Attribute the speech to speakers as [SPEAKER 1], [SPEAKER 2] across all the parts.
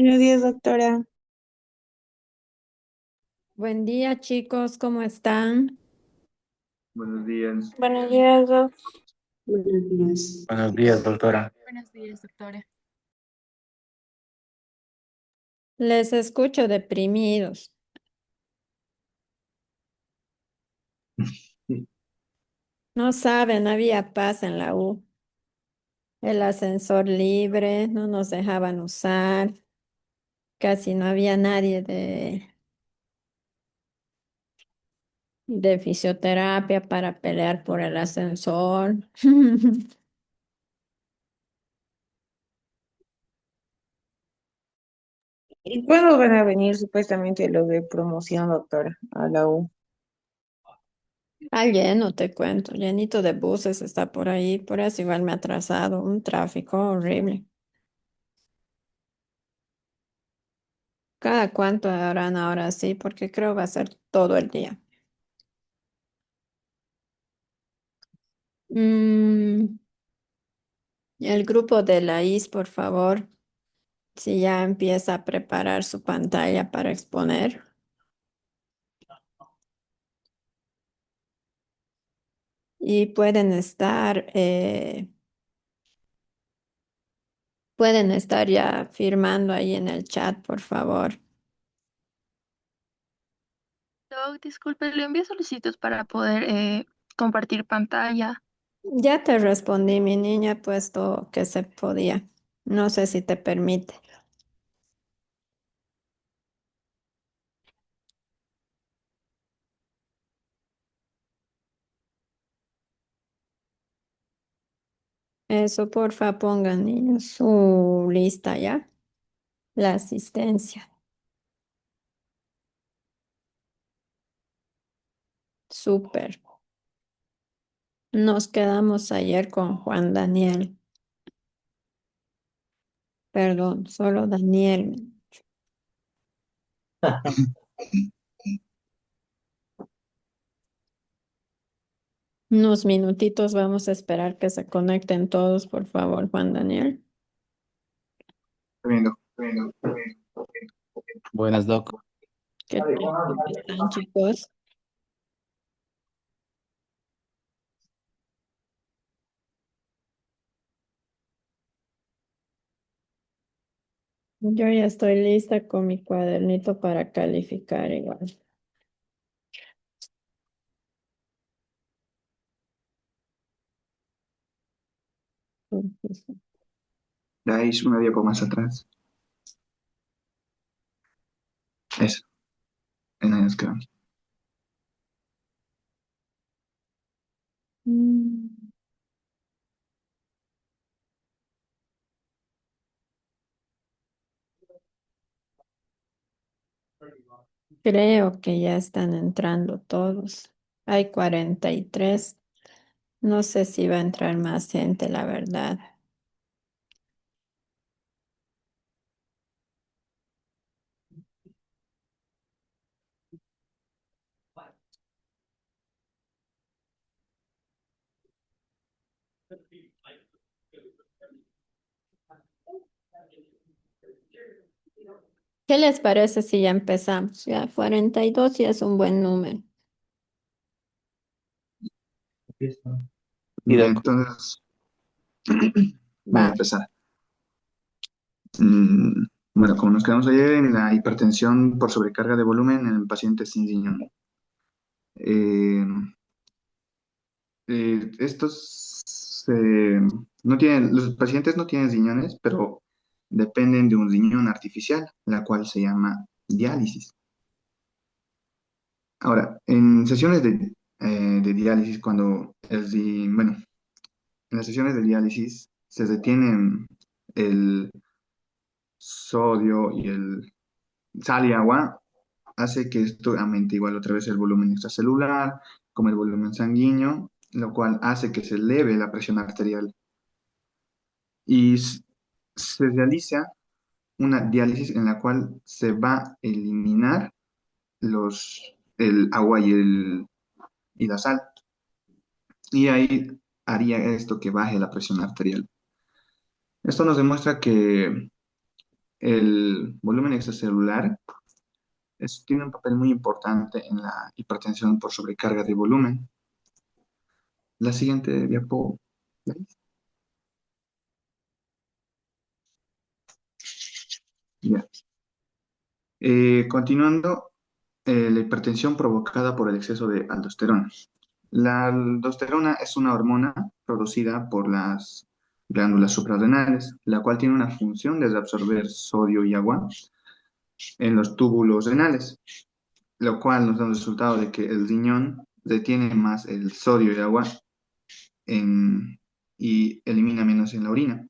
[SPEAKER 1] Buenos días, doctora.
[SPEAKER 2] Buen día, chicos, ¿cómo están?
[SPEAKER 3] Buenos días.
[SPEAKER 1] Buenos días, doc.
[SPEAKER 4] Buenos días.
[SPEAKER 3] Buenos días, doctora.
[SPEAKER 5] Buenos días, doctora.
[SPEAKER 2] Les escucho deprimidos. No saben, había paz en la U. El ascensor libre, no nos dejaban usar. Casi no había nadie de fisioterapia para pelear por el ascensor.
[SPEAKER 1] ¿Y cuándo van a venir supuestamente los de promoción, doctora, a la U?
[SPEAKER 2] Está lleno, te cuento, llenito de buses está por ahí, por eso igual me ha atrasado, un tráfico horrible. ¿Cada cuánto harán ahora sí? Porque creo va a ser todo el día. Mm, el grupo de la IS, por favor, si ya empieza a preparar su pantalla para exponer. Y pueden estar ya firmando ahí en el chat, por favor.
[SPEAKER 5] Doc, disculpe, le envié solicitud para poder compartir pantalla.
[SPEAKER 2] Ya te respondí, mi niña, he puesto que se podía. No sé si te permite. Eso, porfa, pongan, niños, su lista ya. La asistencia. Súper. Nos quedamos ayer con Juan Daniel. Perdón, solo Daniel. Unos minutitos vamos a esperar que se conecten todos, por favor, Juan Daniel.
[SPEAKER 3] Está viendo. Buenas, doc.
[SPEAKER 2] ¿Qué tal? ¿Cómo están, chicos? Yo ya estoy lista con mi cuadernito para calificar igual.
[SPEAKER 3] De ahí una diapo más atrás. Eso. En ahí nos quedamos.
[SPEAKER 2] Mm, Creo que ya están entrando todos. Hay 43. No sé si va a entrar más gente, la verdad. ¿Qué les parece si ya empezamos? Ya 42 ya es un buen número.
[SPEAKER 3] Y entonces voy a
[SPEAKER 2] Va.
[SPEAKER 3] empezar. Mm, bueno, como nos quedamos ayer en la hipertensión por sobrecarga de volumen en pacientes sin riñón. Eh, no tienen, los pacientes no tienen riñones, pero dependen de un riñón artificial, la cual se llama diálisis. Ahora, en sesiones de diálisis, bueno, en las sesiones de diálisis se retienen el sodio y el sal y agua, hace que esto aumente igual otra vez el volumen extracelular, como el volumen sanguíneo, lo cual hace que se eleve la presión arterial. Y se realiza una diálisis en la cual se va a eliminar el agua y la sal. Y ahí haría esto que baje la presión arterial. Esto nos demuestra que el volumen extracelular tiene un papel muy importante en la hipertensión por sobrecarga de volumen. La siguiente diapo. Ya. Continuando, la hipertensión provocada por el exceso de aldosterona. La aldosterona es una hormona producida por las glándulas suprarrenales, la cual tiene una función de absorber sodio y agua en los túbulos renales, lo cual nos da un resultado de que el riñón retiene más el sodio y agua y elimina menos en la orina.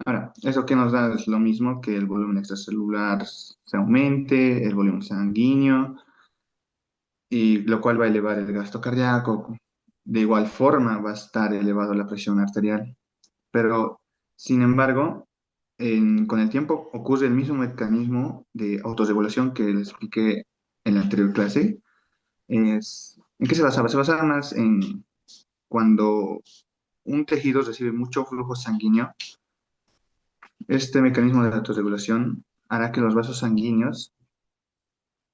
[SPEAKER 3] Ahora, eso que nos da es lo mismo que el volumen extracelular se aumente, el volumen sanguíneo, y lo cual va a elevar el gasto cardíaco. De igual forma va a estar elevado la presión arterial. Pero, sin embargo, con el tiempo ocurre el mismo mecanismo de autorregulación que les expliqué en la anterior clase. ¿En qué se basaba? Se basaba más en cuando un tejido recibe mucho flujo sanguíneo. Este mecanismo de autorregulación hará que los vasos sanguíneos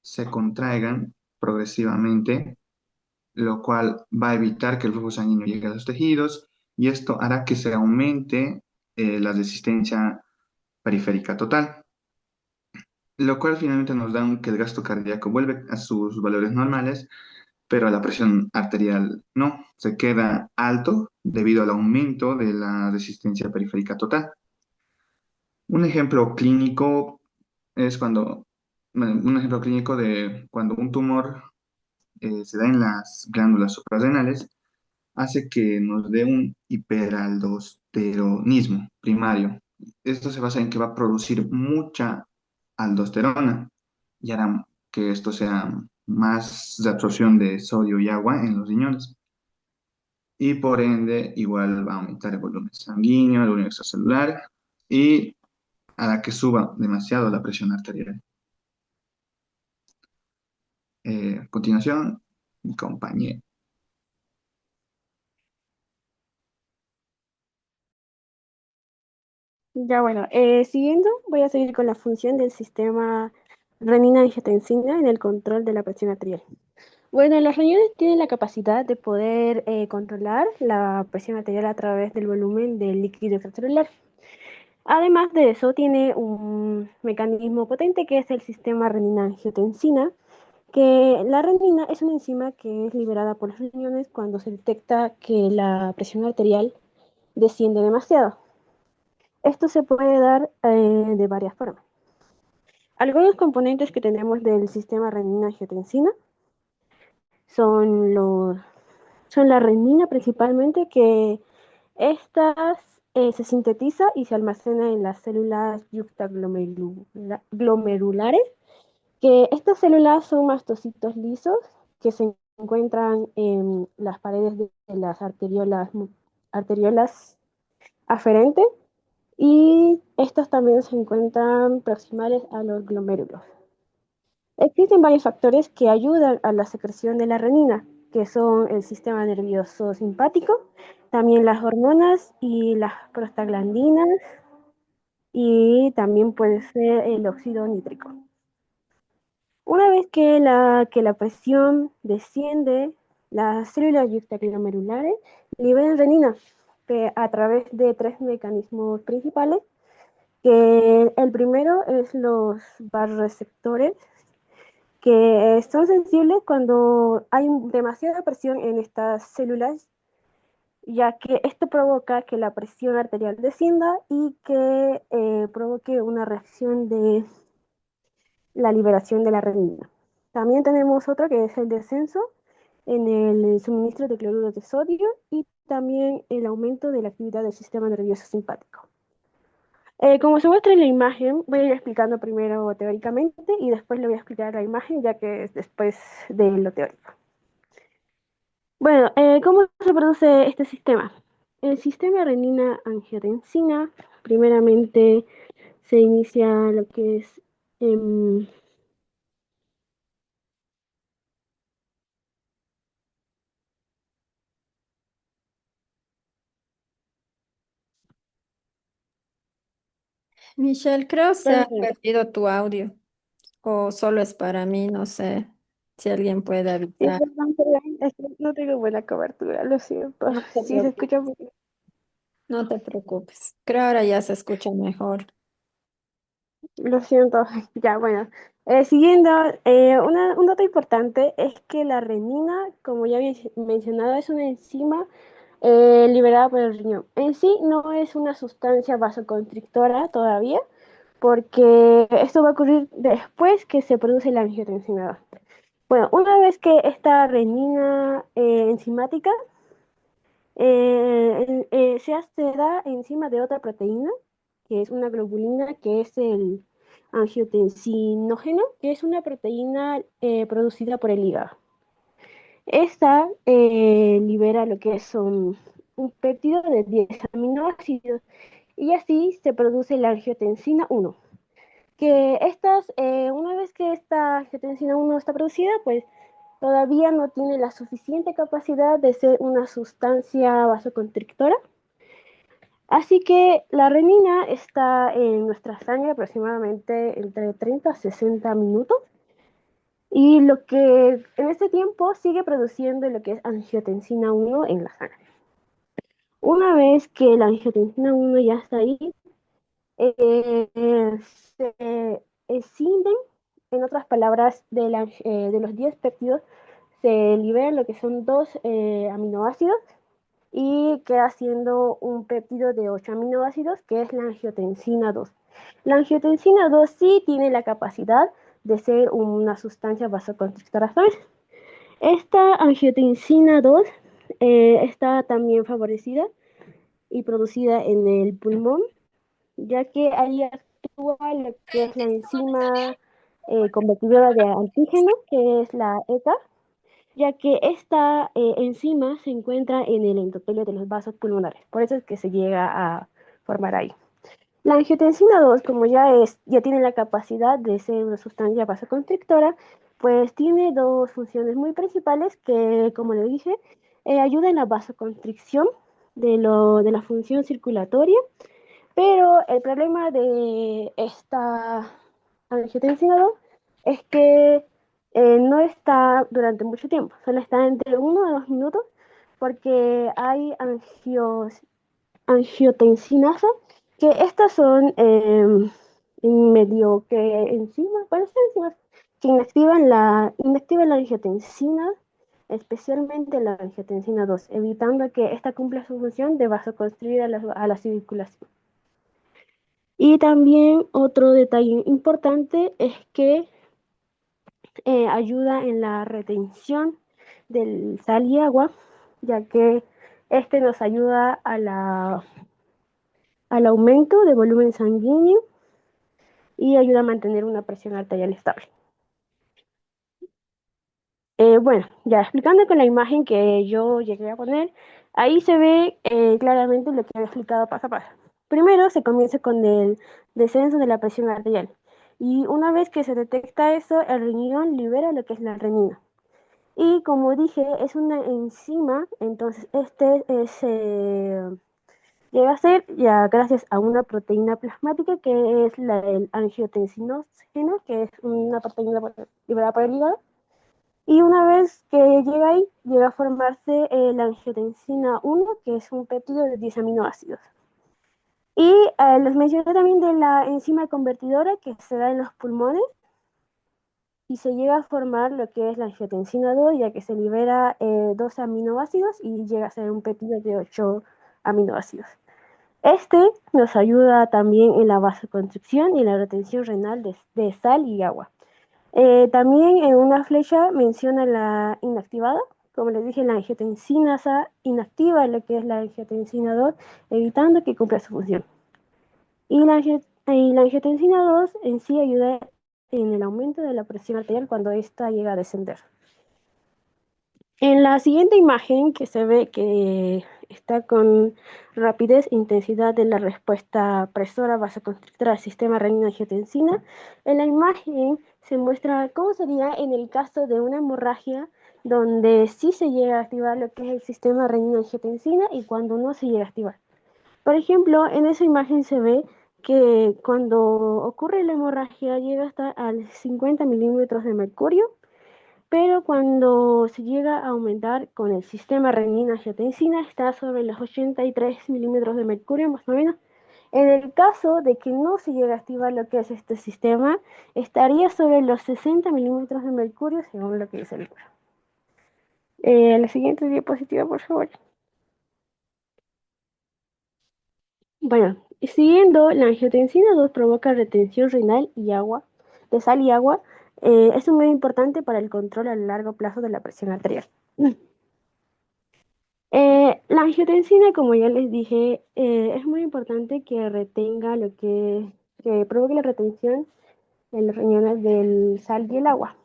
[SPEAKER 3] se contraigan progresivamente, lo cual va a evitar que el flujo sanguíneo llegue a los tejidos y esto hará que se aumente la resistencia periférica total, lo cual finalmente nos da que el gasto cardíaco vuelve a sus valores normales, pero la presión arterial no, se queda alto debido al aumento de la resistencia periférica total. Un ejemplo clínico es un ejemplo clínico de cuando un tumor se da en las glándulas suprarrenales, hace que nos dé un hiperaldosteronismo primario. Esto se basa en que va a producir mucha aldosterona y hará que esto sea más de absorción de sodio y agua en los riñones. Y por ende, igual va a aumentar el volumen sanguíneo, el volumen extracelular y hará que suba demasiado la presión arterial. A continuación, mi compañero.
[SPEAKER 4] Ya bueno, siguiendo, voy a seguir con la función del sistema renina-angiotensina en el control de la presión arterial. Bueno, los riñones tienen la capacidad de poder controlar la presión arterial a través del volumen del líquido extracelular. Además de eso, tiene un mecanismo potente que es el sistema renina-angiotensina, que la renina es una enzima que es liberada por los riñones cuando se detecta que la presión arterial desciende demasiado. Esto se puede dar de varias formas. Algunos componentes que tenemos del sistema renina-angiotensina son, son la renina principalmente, que estas se sintetiza y se almacena en las células yuxtaglomerulares, que estas células son mastocitos lisos que se encuentran en las paredes de las arteriolas aferentes, y estos también se encuentran proximales a los glomérulos. Existen varios factores que ayudan a la secreción de la renina, que son el sistema nervioso simpático, también las hormonas y las prostaglandinas, y también puede ser el óxido nítrico. Una vez que la presión desciende, las células yuxtaglomerulares liberan renina a través de tres mecanismos principales, que el primero es los vasoreceptores, que son sensibles cuando hay demasiada presión en estas células, ya que esto provoca que la presión arterial descienda y que provoque una reacción de la liberación de la renina. También tenemos otro que es el descenso en el suministro de cloruro de sodio y también el aumento de la actividad del sistema nervioso simpático. Como se muestra en la imagen, voy a ir explicando primero teóricamente y después le voy a explicar la imagen, ya que es después de lo teórico. Bueno, ¿cómo se produce este sistema? El sistema renina-angiotensina, primeramente se inicia lo que es
[SPEAKER 2] Michelle, creo se
[SPEAKER 4] Pero
[SPEAKER 2] ha perdido tu audio o solo es para mí, no sé si alguien puede
[SPEAKER 4] sí,
[SPEAKER 2] avisar.
[SPEAKER 4] perdón, perdón, es que no tengo buena cobertura, lo siento.
[SPEAKER 2] No te
[SPEAKER 4] Sí, se
[SPEAKER 2] preocupes.
[SPEAKER 4] escucha muy bien.
[SPEAKER 2] No te preocupes. Creo ahora ya se escucha mejor.
[SPEAKER 4] Lo siento. Ya, bueno. Siguiendo, un dato importante es que la renina, como ya había mencionado, es una enzima liberada por el riñón. En sí no es una sustancia vasoconstrictora todavía, porque esto va a ocurrir después que se produce la angiotensina 2. Bueno, una vez que esta renina enzimática se da encima de otra proteína, que es una globulina, que es el angiotensinógeno, que es una proteína producida por el hígado. Esta libera lo que es un péptido de 10 aminoácidos y así se produce la angiotensina 1. Una vez que esta angiotensina 1 está producida, pues todavía no tiene la suficiente capacidad de ser una sustancia vasoconstrictora. Así que la renina está en nuestra sangre aproximadamente entre 30 a 60 minutos y lo que en este tiempo sigue produciendo lo que es angiotensina 1 en la sangre. Una vez que la angiotensina 1 ya está ahí, se escinden, en otras palabras, de los 10 péptidos, se liberan lo que son dos aminoácidos y queda siendo un péptido de 8 aminoácidos que es la angiotensina 2. La angiotensina 2 sí tiene la capacidad de ser una sustancia vasoconstrictora, ¿sabes? Esta angiotensina 2 está también favorecida y producida en el pulmón, ya que ahí actúa lo que es la enzima convertidora de antígeno, que es la ECA, ya que esta enzima se encuentra en el endotelio de los vasos pulmonares. Por eso es que se llega a formar ahí. La angiotensina 2, como ya tiene la capacidad de ser una sustancia vasoconstrictora, pues tiene dos funciones muy principales que, como le dije, ayuda en la vasoconstricción de la función circulatoria, pero el problema de esta angiotensina 2 es que no está durante mucho tiempo, solo está entre 1 a 2 minutos porque hay angiotensinasa, que estas son medio que enzimas, bueno, son enzimas que inactivan la angiotensina, especialmente la angiotensina 2, evitando que ésta cumpla su función de vasoconstrictor a la circulación. Y también otro detalle importante es que ayuda en la retención del sal y agua, ya que este nos ayuda al aumento de volumen sanguíneo y ayuda a mantener una presión arterial estable. Bueno, ya explicando con la imagen que yo llegué a poner, ahí se ve claramente lo que he explicado paso a paso. Primero se comienza con el descenso de la presión arterial y una vez que se detecta eso, el riñón libera lo que es la renina. Y como dije, es una enzima, entonces llega a ser ya gracias a una proteína plasmática que es el angiotensinógeno, que es una proteína liberada por el hígado. Y una vez que llega ahí, llega a formarse la angiotensina 1, que es un péptido de 10 aminoácidos. Y les mencioné también de la enzima convertidora que se da en los pulmones y se llega a formar lo que es la angiotensina 2, ya que se libera 2 aminoácidos y llega a ser un péptido de 8 aminoácidos. Este nos ayuda también en la vasoconstricción y en la retención renal de sal y agua. También en una flecha menciona la inactivada. Como les dije, la angiotensinasa inactiva lo que es la angiotensina 2, evitando que cumpla su función. Y la angiotensina 2 en sí ayuda en el aumento de la presión arterial cuando ésta llega a descender. En la siguiente imagen que se ve que está con rapidez e intensidad de la respuesta presora vasoconstrictora al sistema renina-angiotensina, en la imagen se muestra cómo sería en el caso de una hemorragia donde sí se llega a activar lo que es el sistema renina-angiotensina y cuando no se llega a activar. Por ejemplo, en esa imagen se ve que cuando ocurre la hemorragia llega hasta al 50 milímetros de mercurio, pero cuando se llega a aumentar con el sistema renina-angiotensina está sobre los 83 milímetros de mercurio más o menos. En el caso de que no se llegue a activar lo que es este sistema, estaría sobre los 60 milímetros de mercurio según lo que dice el libro. La siguiente diapositiva, por favor. Bueno, siguiendo, la angiotensina 2 provoca retención renal y agua, de sal y agua. Es un medio importante para el control a largo plazo de la presión arterial. La angiotensina, como ya les dije, es muy importante que retenga que provoque la retención en los riñones del sal y el agua.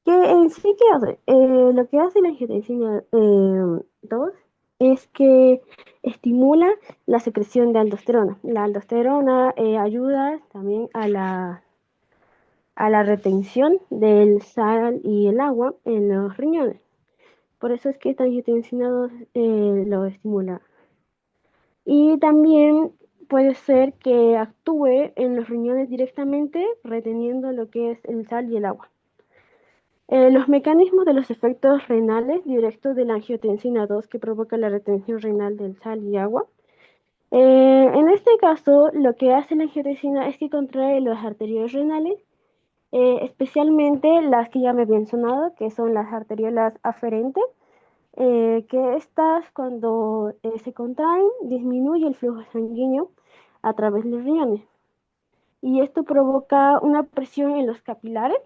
[SPEAKER 4] ¿Qué en sí qué hace? Lo que hace la angiotensina 2 es que estimula la secreción de aldosterona. La aldosterona ayuda también a la retención del sal y el agua en los riñones. Por eso es que esta angiotensina 2 lo estimula. Y también puede ser que actúe en los riñones directamente, reteniendo lo que es el sal y el agua. Los mecanismos de los efectos renales directos de la angiotensina 2 que provoca la retención renal del sal y agua. En este caso, lo que hace la angiotensina es que contrae las arteriolas renales, especialmente las que ya me había mencionado, que son las arteriolas aferentes, que estas cuando se contraen disminuye el flujo sanguíneo a través de los riñones. Y esto provoca una presión en los capilares,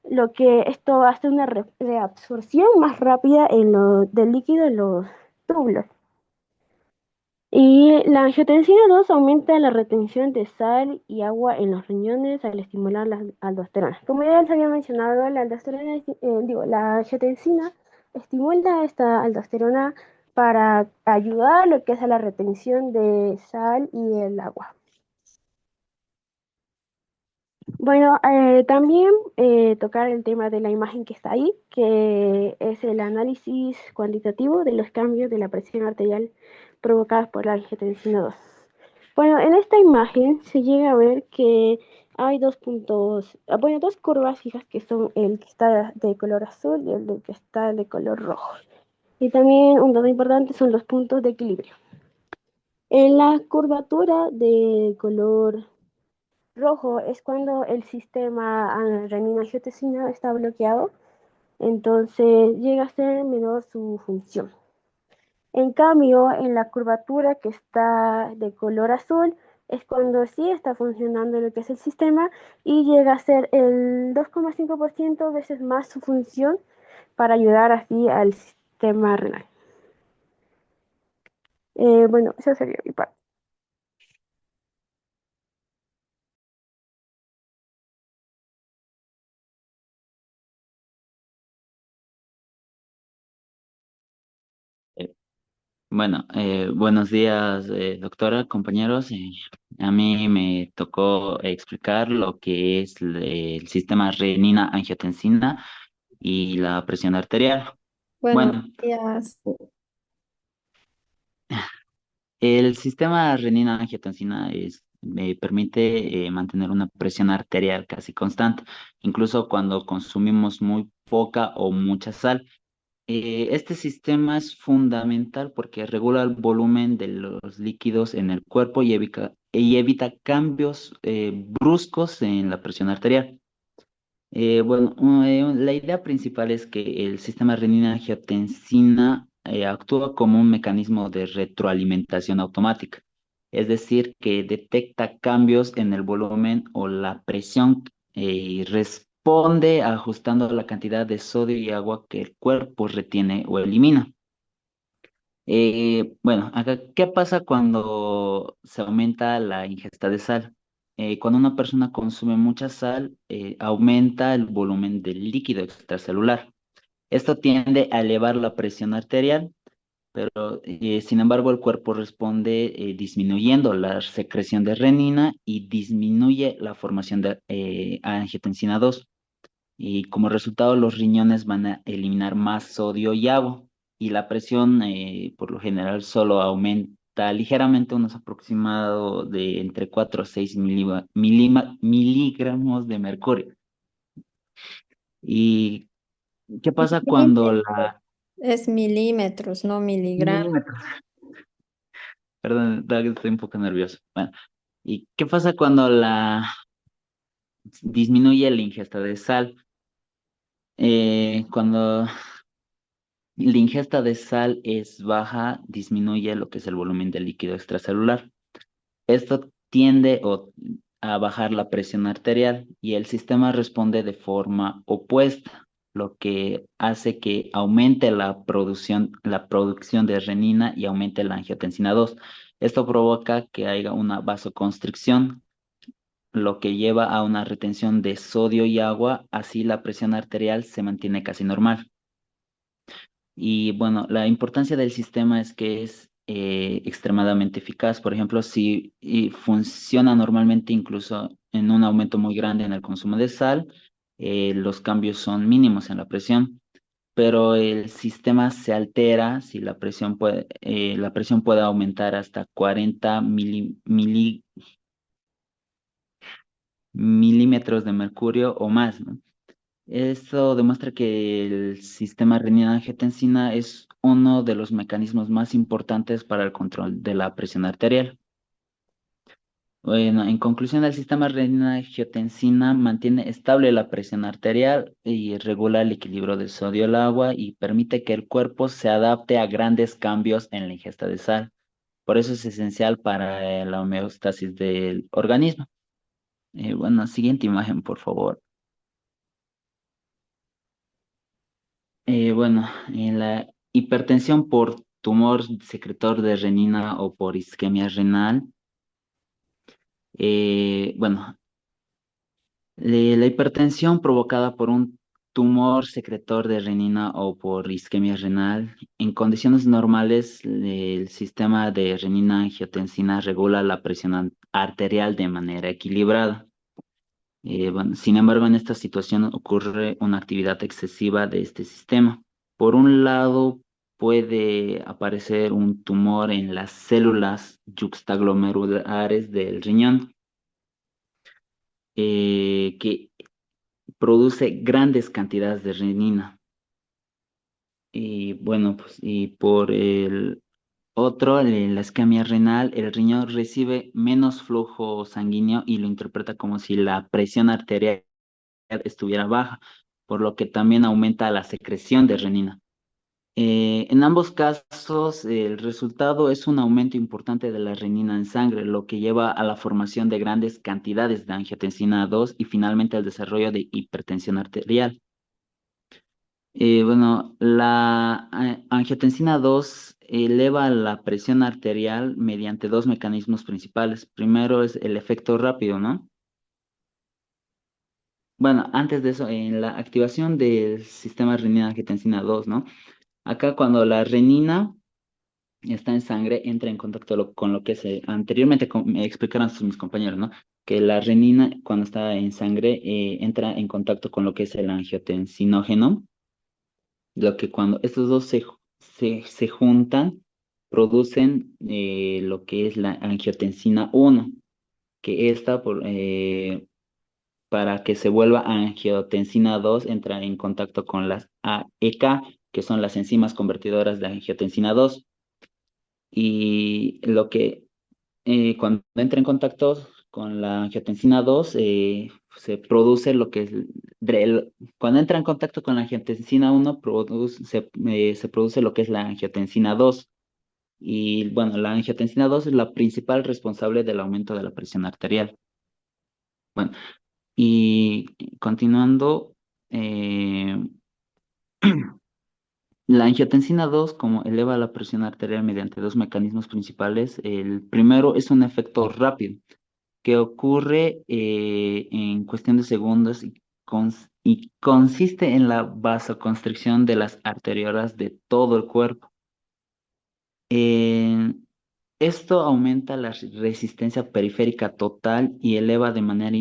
[SPEAKER 4] lo que esto hace una reabsorción más rápida del líquido en los túbulos. Y la angiotensina 2 aumenta la retención de sal y agua en los riñones al estimular las aldosteronas. Como ya les había mencionado, la aldosterona, la angiotensina estimula esta aldosterona para ayudar a lo que es a la retención de sal y el agua. Bueno, también tocar el tema de la imagen que está ahí, que es el análisis cuantitativo de los cambios de la presión arterial provocados por la angiotensina 2. Bueno, en esta imagen se llega a ver que hay dos puntos, dos curvas fijas que son el que está de color azul y el que está de color rojo. Y también un dato importante son los puntos de equilibrio. En la curvatura de color rojo es cuando el sistema renina-angiotensina está bloqueado, entonces llega a ser menor su función. En cambio, en la curvatura que está de color azul es cuando sí está funcionando lo que es el sistema y llega a ser el 2,5% veces más su función para ayudar así al sistema renal. Bueno, eso sería mi parte.
[SPEAKER 6] Eh, Bueno, buenos días, doctora, compañeros. A mí me tocó explicar lo que es el sistema renina-angiotensina y la presión arterial.
[SPEAKER 2] Buenos
[SPEAKER 6] Bueno,
[SPEAKER 2] días.
[SPEAKER 6] el sistema renina-angiotensina me permite mantener una presión arterial casi constante, incluso cuando consumimos muy poca o mucha sal. Este sistema es fundamental porque regula el volumen de los líquidos en el cuerpo y evita cambios bruscos en la presión arterial. Bueno, la idea principal es que el sistema renina-angiotensina actúa como un mecanismo de retroalimentación automática, es decir, que detecta cambios en el volumen o la presión y responde ajustando la cantidad de sodio y agua que el cuerpo retiene o elimina. Bueno, acá, ¿qué pasa cuando se aumenta la ingesta de sal? Cuando una persona consume mucha sal, aumenta el volumen del líquido extracelular. Esto tiende a elevar la presión arterial, pero sin embargo el cuerpo responde disminuyendo la secreción de renina y disminuye la formación de angiotensina 2 y como resultado los riñones van a eliminar más sodio y agua y la presión por lo general solo aumenta hasta ligeramente unos aproximado de entre 4 a 6 miligramos de mercurio. ¿Y qué pasa cuando
[SPEAKER 2] Milímetros.
[SPEAKER 6] la...
[SPEAKER 2] Es milímetros, no miligramos.
[SPEAKER 6] Milímetros. Perdón, estoy un poco nervioso. Bueno, ¿y qué pasa cuando la disminuye la ingesta de sal? Cuando la ingesta de sal es baja, disminuye lo que es el volumen de líquido extracelular. Esto tiende a bajar la presión arterial y el sistema responde de forma opuesta, lo que hace que aumente la producción de renina y aumente la angiotensina 2. Esto provoca que haya una vasoconstricción, lo que lleva a una retención de sodio y agua, así la presión arterial se mantiene casi normal. Y bueno, la importancia del sistema es que es extremadamente eficaz. Por ejemplo, si funciona normalmente incluso en un aumento muy grande en el consumo de sal, los cambios son mínimos en la presión, pero el sistema se altera si la presión puede aumentar hasta 40 milímetros de mercurio o más, ¿no? Esto demuestra que el sistema renina-angiotensina es uno de los mecanismos más importantes para el control de la presión arterial. Bueno, en conclusión, el sistema renina-angiotensina mantiene estable la presión arterial y regula el equilibrio del sodio al agua y permite que el cuerpo se adapte a grandes cambios en la ingesta de sal. Por eso es esencial para la homeostasis del organismo. Bueno, siguiente imagen, por favor. Bueno, en la hipertensión por tumor secretor de renina o por isquemia renal, bueno, la hipertensión provocada por un tumor secretor de renina o por isquemia renal, en condiciones normales, el sistema de renina-angiotensina regula la presión arterial de manera equilibrada. Bueno, sin embargo, en esta situación ocurre una actividad excesiva de este sistema. Por un lado, puede aparecer un tumor en las células yuxtaglomerulares del riñón, que produce grandes cantidades de renina. Y bueno, pues, y por el otro, la isquemia renal, el riñón recibe menos flujo sanguíneo y lo interpreta como si la presión arterial estuviera baja, por lo que también aumenta la secreción de renina. En ambos casos, el resultado es un aumento importante de la renina en sangre, lo que lleva a la formación de grandes cantidades de angiotensina 2 y finalmente al desarrollo de hipertensión arterial. Bueno, la angiotensina 2 eleva la presión arterial mediante dos mecanismos principales. Primero es el efecto rápido, ¿no? Bueno, antes de eso, en la activación del sistema renina-angiotensina 2, ¿no? Acá cuando la renina está en sangre, entra en contacto con lo que es, anteriormente me explicaron mis compañeros, ¿no? Que la renina cuando está en sangre entra en contacto con lo que es el angiotensinógeno, lo que cuando estos dos se juntan, producen lo que es la angiotensina 1, que esta para que se vuelva angiotensina 2 entra en contacto con las AEK, que son las enzimas convertidoras de angiotensina 2. Y cuando entra en contacto con la angiotensina 2, se produce lo que es, cuando entra en contacto con la angiotensina 1, se produce lo que es la angiotensina 2. Y bueno, la angiotensina 2 es la principal responsable del aumento de la presión arterial. Bueno, y continuando, eh, la angiotensina 2, como eleva la presión arterial mediante dos mecanismos principales, el primero es un efecto rápido que ocurre en cuestión de segundos y consiste en la vasoconstricción de las arteriolas de todo el cuerpo. Eh, Esto aumenta la resistencia periférica total y eleva de manera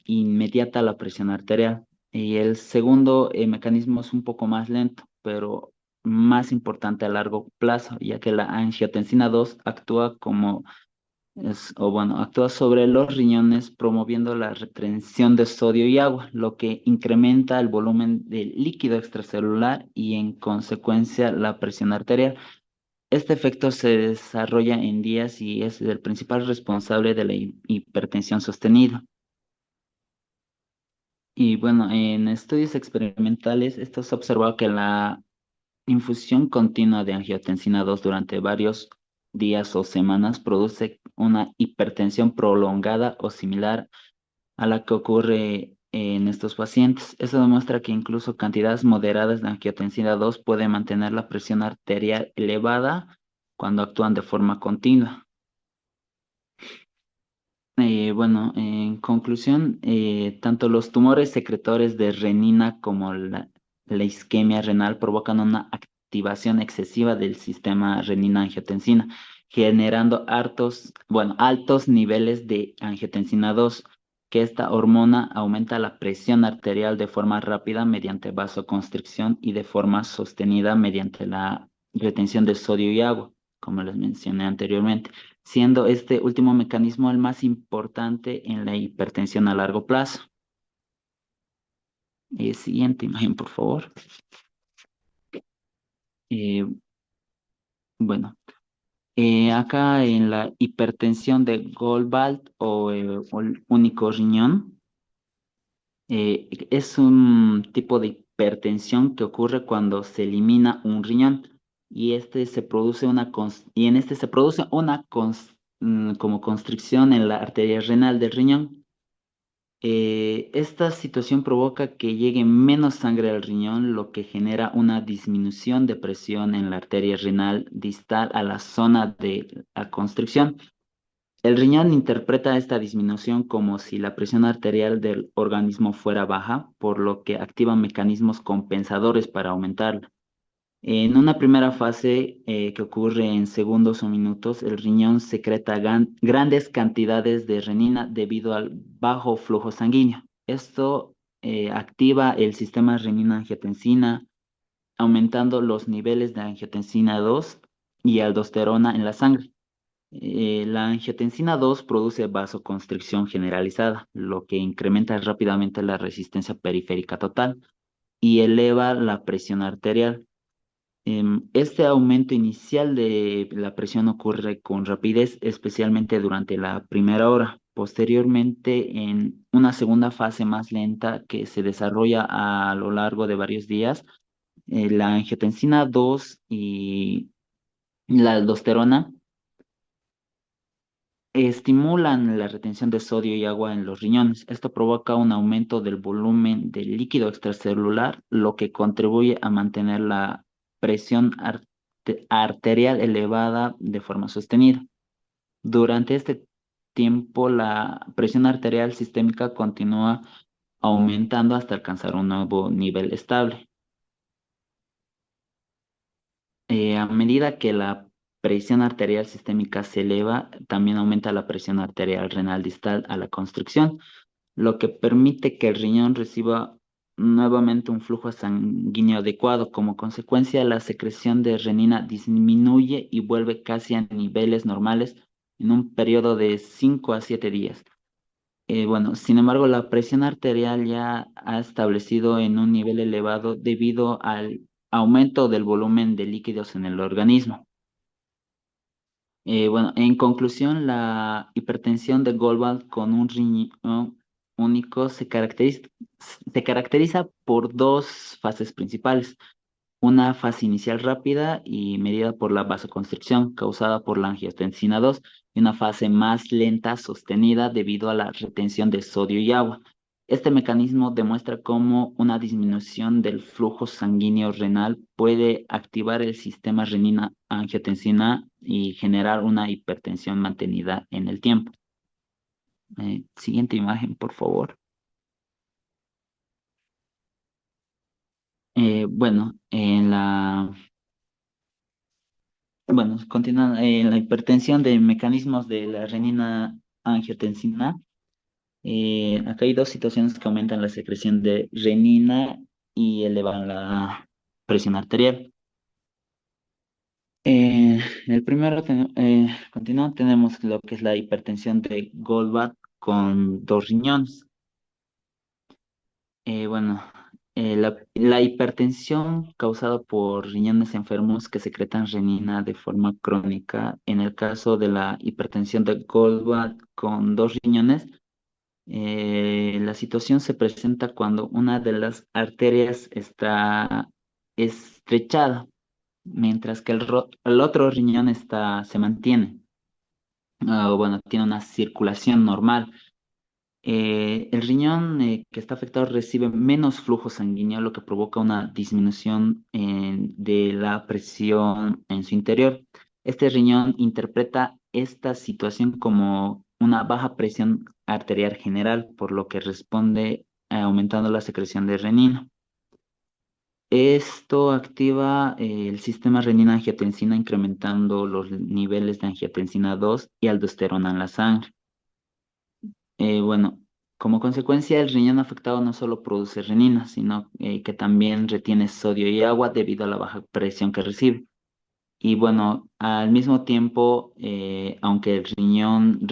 [SPEAKER 6] inmediata la presión arterial. Y el segundo mecanismo es un poco más lento, pero más importante a largo plazo, ya que la angiotensina 2 actúa actúa sobre los riñones promoviendo la retención de sodio y agua, lo que incrementa el volumen de líquido extracelular y en consecuencia la presión arterial. Este efecto se desarrolla en días y es el principal responsable de la hipertensión sostenida. Y bueno, en estudios experimentales, esto se ha observado que la infusión continua de angiotensina 2 durante varios días o semanas produce una hipertensión prolongada o similar a la que ocurre en estos pacientes. Eso demuestra que incluso cantidades moderadas de angiotensina 2 pueden mantener la presión arterial elevada cuando actúan de forma continua. Bueno, en conclusión, tanto los tumores secretores de renina como la isquemia renal provocan una activación excesiva del sistema renina-angiotensina, generando altos niveles de angiotensina 2, que esta hormona aumenta la presión arterial de forma rápida mediante vasoconstricción y de forma sostenida mediante la retención de sodio y agua, como les mencioné anteriormente, siendo este último mecanismo el más importante en la hipertensión a largo plazo. Siguiente imagen, por favor. Eh, bueno, acá en la hipertensión de Goldbach o el único riñón, es un tipo de hipertensión que ocurre cuando se elimina un riñón y en este se produce como constricción en la arteria renal del riñón. Esta situación provoca que llegue menos sangre al riñón, lo que genera una disminución de presión en la arteria renal distal a la zona de la constricción. El riñón interpreta esta disminución como si la presión arterial del organismo fuera baja, por lo que activa mecanismos compensadores para aumentarla. En una primera fase que ocurre en segundos o minutos, el riñón secreta grandes cantidades de renina debido al bajo flujo sanguíneo. Esto activa el sistema renina-angiotensina, aumentando los niveles de angiotensina 2 y aldosterona en la sangre. La angiotensina 2 produce vasoconstricción generalizada, lo que incrementa rápidamente la resistencia periférica total y eleva la presión arterial. Este aumento inicial de la presión ocurre con rapidez, especialmente durante la primera hora. Posteriormente, en una segunda fase más lenta que se desarrolla a lo largo de varios días, la angiotensina 2 y la aldosterona estimulan la retención de sodio y agua en los riñones. Esto provoca un aumento del volumen del líquido extracelular, lo que contribuye a mantener la presión arterial elevada de forma sostenida. Durante este tiempo, la presión arterial sistémica continúa aumentando hasta alcanzar un nuevo nivel estable. A medida que la presión arterial sistémica se eleva, también aumenta la presión arterial renal distal a la constricción, lo que permite que el riñón reciba nuevamente un flujo sanguíneo adecuado. Como consecuencia, la secreción de renina disminuye y vuelve casi a niveles normales en un periodo de 5 a 7 días. Bueno, sin embargo, la presión arterial ya ha establecido en un nivel elevado debido al aumento del volumen de líquidos en el organismo. Bueno, en conclusión, la hipertensión de Goldbach con un riñón único se caracteriza por dos fases principales. Una fase inicial rápida y medida por la vasoconstricción causada por la angiotensina 2 y una fase más lenta sostenida debido a la retención de sodio y agua. Este mecanismo demuestra cómo una disminución del flujo sanguíneo renal puede activar el sistema renina-angiotensina y generar una hipertensión mantenida en el tiempo. Siguiente imagen, por favor. Bueno, continuando en la hipertensión de mecanismos de la renina-angiotensina. Acá hay dos situaciones que aumentan la secreción de renina y elevan la presión arterial. En el primero, continuamos, tenemos lo que es la hipertensión de Goldbach con dos riñones. Bueno, la hipertensión causada por riñones enfermos que secretan renina de forma crónica, en el caso de la hipertensión de Goldbach con dos riñones, la situación se presenta cuando una de las arterias está estrechada, mientras que el otro riñón se mantiene, o bueno, tiene una circulación normal. El riñón que está afectado recibe menos flujo sanguíneo, lo que provoca una disminución de la presión en su interior. Este riñón interpreta esta situación como una baja presión arterial general, por lo que responde aumentando la secreción de renina. Esto activa el sistema renina-angiotensina, incrementando los niveles de angiotensina 2 y aldosterona en la sangre. Bueno, como consecuencia, el riñón afectado no solo produce renina, sino que también retiene sodio y agua debido a la baja presión que recibe. Y bueno, al mismo tiempo, aunque el riñón,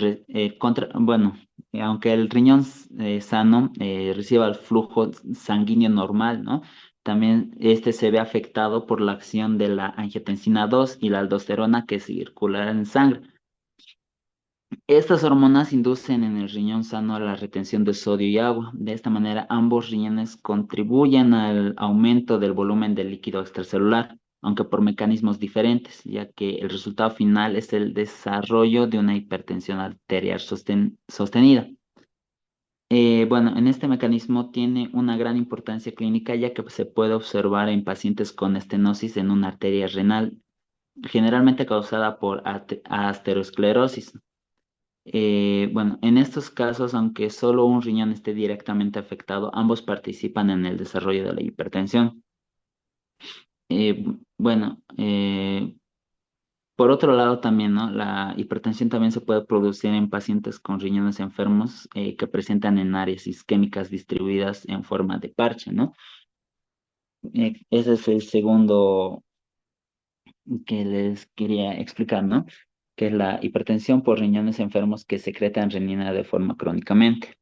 [SPEAKER 6] aunque el riñón sano reciba el flujo sanguíneo normal, ¿no? También este se ve afectado por la acción de la angiotensina 2 y la aldosterona que circulan en sangre. Estas hormonas inducen en el riñón sano a la retención de sodio y agua. De esta manera, ambos riñones contribuyen al aumento del volumen del líquido extracelular, aunque por mecanismos diferentes, ya que el resultado final es el desarrollo de una hipertensión arterial sostenida. Bueno, en este mecanismo tiene una gran importancia clínica, ya que se puede observar en pacientes con estenosis en una arteria renal, generalmente causada por aterosclerosis. Bueno, en estos casos, aunque solo un riñón esté directamente afectado, ambos participan en el desarrollo de la hipertensión. Bueno, por otro lado también, ¿no? La hipertensión también se puede producir en pacientes con riñones enfermos que presentan en áreas isquémicas distribuidas en forma de parche, ¿no? Ese es el segundo que les quería explicar, ¿no? Que es la hipertensión por riñones enfermos que secretan renina de forma crónicamente.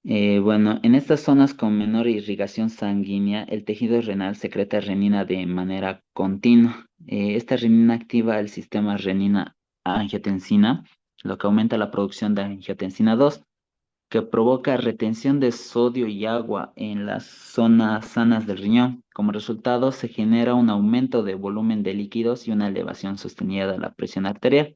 [SPEAKER 6] Bueno, en estas zonas con menor irrigación sanguínea, el tejido renal secreta renina de manera continua. Esta renina activa el sistema renina-angiotensina, lo que aumenta la producción de angiotensina 2, que provoca retención de sodio y agua en las zonas sanas del riñón. Como resultado, se genera un aumento de volumen de líquidos y una elevación sostenida de la presión arterial.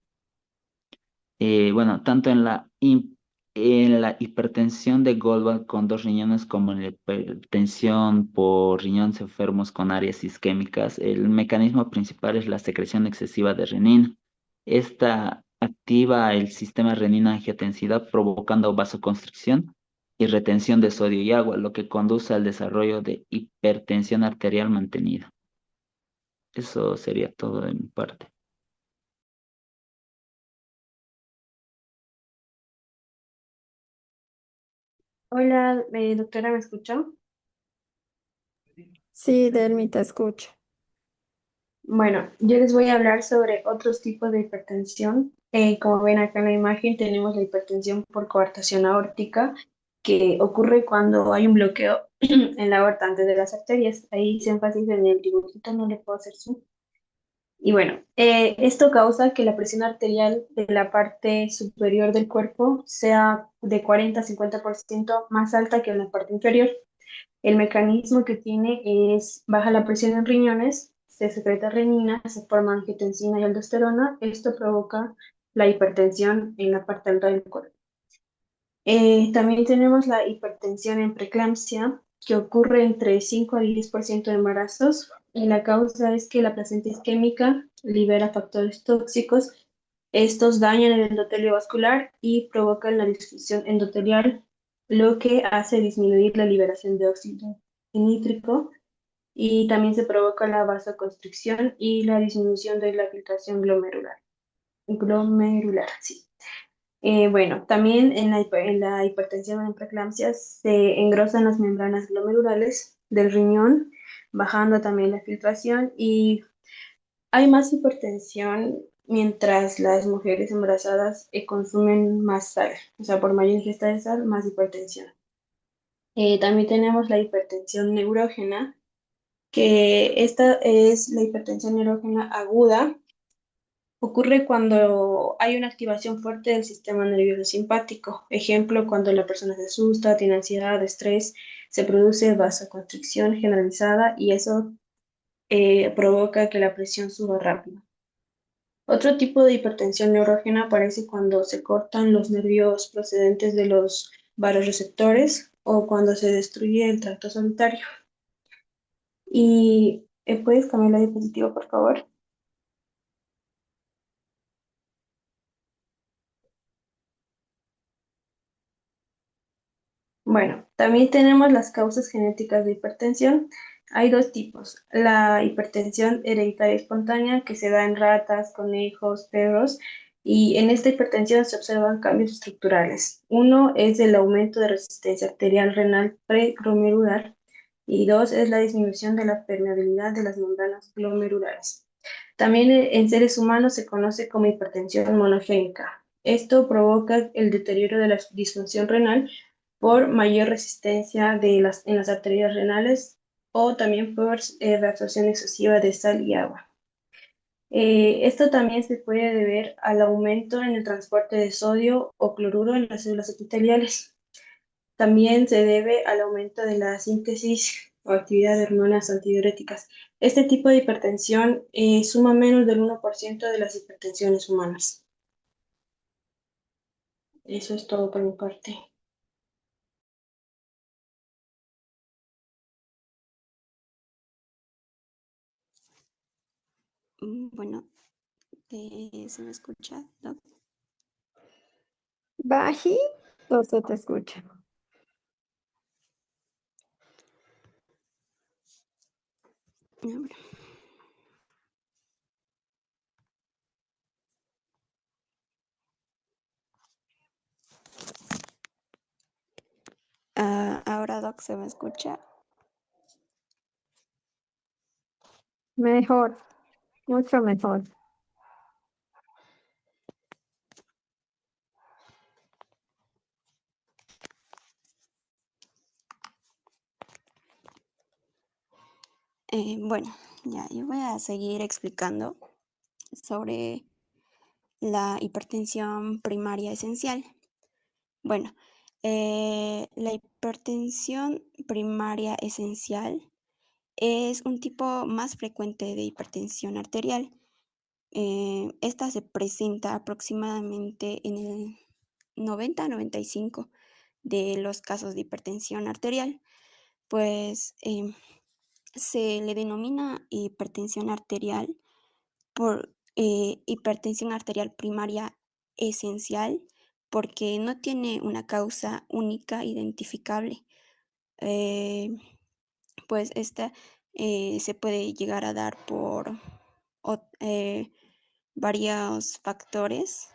[SPEAKER 6] Bueno, tanto en la hipertensión de Goldbach con dos riñones como en la hipertensión por riñones enfermos con áreas isquémicas, el mecanismo principal es la secreción excesiva de renina. Esta activa el sistema renina-angiotensina provocando vasoconstricción y retención de sodio y agua, lo que conduce al desarrollo de hipertensión arterial mantenida. Eso sería todo de mi parte.
[SPEAKER 4] Hola, doctora, ¿me escuchó?
[SPEAKER 2] Sí, Delmi, te escucho.
[SPEAKER 4] Bueno, yo les voy a hablar sobre otros tipos de hipertensión. Como ven acá en la imagen, tenemos la hipertensión por coartación aórtica, que ocurre cuando hay un bloqueo en la aorta antes de las arterias. Ahí hice énfasis en el dibujito, no le puedo hacer zoom. Y bueno, esto causa que la presión arterial de la parte superior del cuerpo sea de 40 a 50% más alta que en la parte inferior. El mecanismo que tiene es baja la presión en riñones, se secreta renina, se forma angiotensina y aldosterona. Esto provoca la hipertensión en la parte alta del cuerpo. También tenemos la hipertensión en preeclampsia, que ocurre entre 5 a 10% de embarazos, y la causa es que la placenta isquémica libera factores tóxicos. Estos dañan el endotelio vascular y provocan la disfunción endotelial, lo que hace disminuir la liberación de óxido nítrico, y también se provoca la vasoconstricción y la disminución de la filtración glomerular. Glomerular, sí. Bueno, también en la hipertensión en preeclampsia se engrosan las membranas glomerulares del riñón, bajando también la filtración y Hay más hipertensión mientras las mujeres embarazadas consumen más sal, o sea, por mayor ingesta de sal, más hipertensión. También tenemos la hipertensión neurógena, que esta es la hipertensión neurógena aguda. Ocurre cuando hay una activación fuerte del sistema nervioso simpático. Ejemplo, cuando la persona se asusta, tiene ansiedad, estrés, se produce vasoconstricción generalizada y eso provoca que la presión suba rápido. Otro tipo de hipertensión neurógena aparece cuando se cortan los nervios procedentes de los vasoreceptores o cuando se destruye el tracto sanitario. Y ¿puedes cambiar la diapositiva, por favor? Bueno, también tenemos las causas genéticas de hipertensión. Hay dos tipos. La hipertensión hereditaria espontánea que se da en ratas, conejos, perros, y en esta hipertensión se observan cambios estructurales. Uno es el aumento de resistencia arterial renal preglomerular y dos es la disminución de la permeabilidad de las membranas glomerulares. También en seres humanos se conoce como hipertensión monogénica. Esto provoca el deterioro de la disfunción renal por mayor resistencia en las arterias renales o también por reabsorción excesiva de sal y agua. Esto también se puede deber al aumento en el transporte de sodio o cloruro en las células epiteliales. También se debe al aumento de la síntesis o actividad de hormonas antidiuréticas. Este tipo de hipertensión suma menos del 1% de las hipertensiones humanas. Eso es todo por mi parte.
[SPEAKER 7] Bueno, ¿se me escucha, Doc?
[SPEAKER 2] Bajito se te escucha.
[SPEAKER 7] A ver. Ahora, Doc, ¿se me escucha?
[SPEAKER 2] Mejor, mucho mejor.
[SPEAKER 7] Bueno, ya, yo voy a seguir explicando sobre la hipertensión primaria esencial. Bueno, la hipertensión primaria esencial es un tipo más frecuente de hipertensión arterial. Esta se presenta aproximadamente en el 90-95 de los casos de hipertensión arterial, pues se le denomina hipertensión arterial por hipertensión arterial primaria esencial porque no tiene una causa única identificable. Pues esta se puede llegar a dar por varios factores.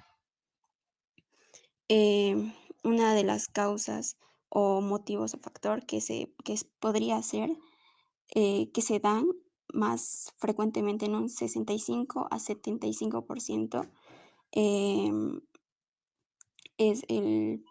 [SPEAKER 7] Una de las causas o motivos o factor podría ser que se dan más frecuentemente en un 65 a 75%, es el